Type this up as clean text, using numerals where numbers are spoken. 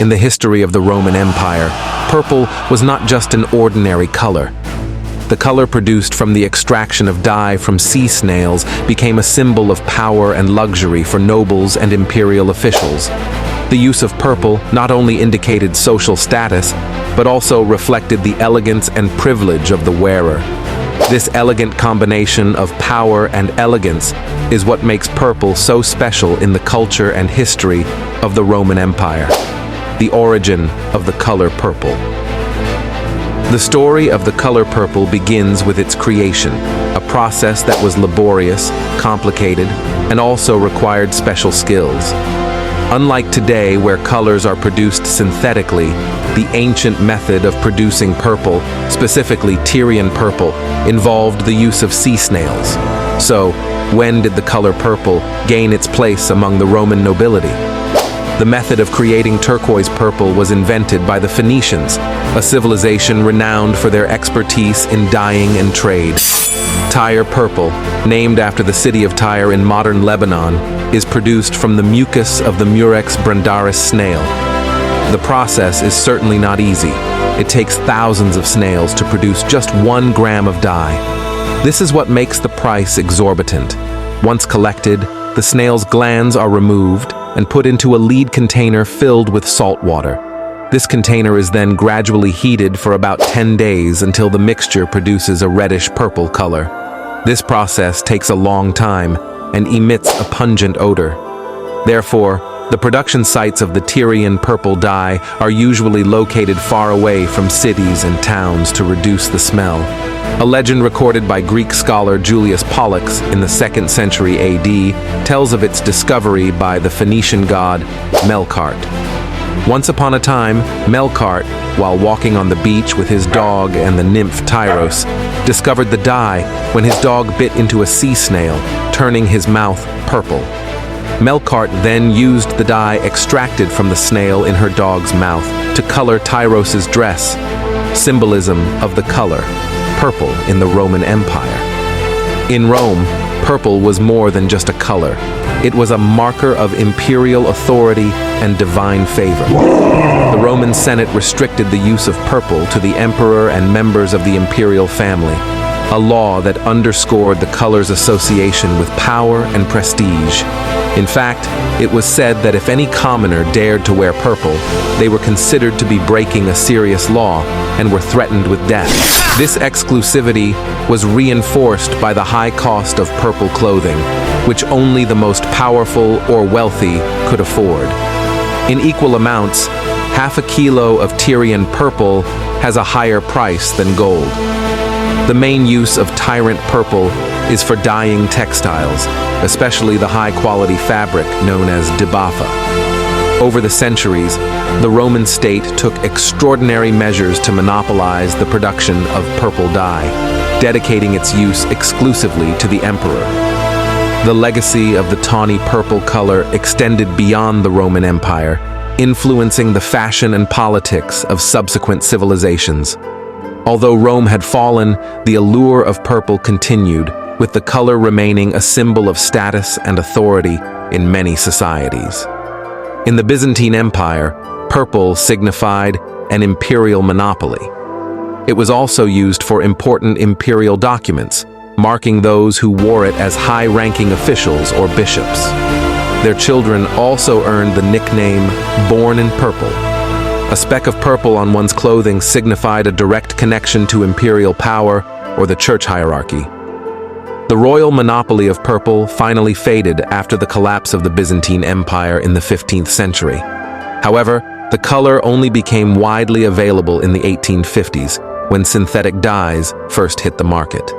in the history of the Roman Empire, purple was not just an ordinary color. The color produced from the extraction of dye from sea snails became a symbol of power and luxury for nobles and imperial officials. The use of purple not only indicated social status, but also reflected the elegance and privilege of the wearer. This elegant combination of power and elegance is what makes purple so special in the culture and history of the Roman Empire. The origin of the color purple. The story of the color purple begins with its creation, a process that was laborious, complicated, and also required special skills. Unlike today, where colors are produced synthetically, the ancient method of producing purple, specifically Tyrian purple, involved the use of sea snails. So, when did the color purple gain its place among the Roman nobility? The method of creating turquoise purple was invented by the Phoenicians, a civilization renowned for their expertise in dyeing and trade. Tyre purple, named after the city of Tyre in modern Lebanon, is produced from the mucus of the Murex brandaris snail. The process is certainly not easy. It takes thousands of snails to produce just 1 gram of dye. This is what makes the price exorbitant. Once collected, the snail's glands are removed and put into a lead container filled with salt water. This container is then gradually heated for about 10 days until the mixture produces a reddish-purple color. This process takes a long time and emits a pungent odor. Therefore, the production sites of the Tyrian purple dye are usually located far away from cities and towns to reduce the smell. A legend recorded by Greek scholar Julius Pollux in the 2nd century AD tells of its discovery by the Phoenician god Melkart. Once upon a time, Melkart, while walking on the beach with his dog and the nymph Tyros, discovered the dye when his dog bit into a sea snail, turning his mouth purple. Melkart then used the dye extracted from the snail in her dog's mouth to color Tyros's dress, symbolism of the color purple in the Roman Empire. In Rome, purple was more than just a color. It was a marker of imperial authority and divine favor. The Roman Senate restricted the use of purple to the emperor and members of the imperial family, a law that underscored the color's association with power and prestige. In fact, it was said that if any commoner dared to wear purple, they were considered to be breaking a serious law and were threatened with death. This exclusivity was reinforced by the high cost of purple clothing, which only the most powerful or wealthy could afford. In equal amounts, half a kilo of Tyrian purple has a higher price than gold. The main use of Tyrian purple is for dyeing textiles, especially the high-quality fabric known as dibafa. Over the centuries, the Roman state took extraordinary measures to monopolize the production of purple dye, dedicating its use exclusively to the emperor. The legacy of the tawny purple color extended beyond the Roman Empire, influencing the fashion and politics of subsequent civilizations. Although Rome had fallen, the allure of purple continued, with the color remaining a symbol of status and authority in many societies. In the Byzantine Empire, purple signified an imperial monopoly. It was also used for important imperial documents, marking those who wore it as high-ranking officials or bishops. Their children also earned the nickname "born in purple." A speck of purple on one's clothing signified a direct connection to imperial power or the church hierarchy. The royal monopoly of purple finally faded after the collapse of the Byzantine Empire in the 15th century. However, the color only became widely available in the 1850s, when synthetic dyes first hit the market.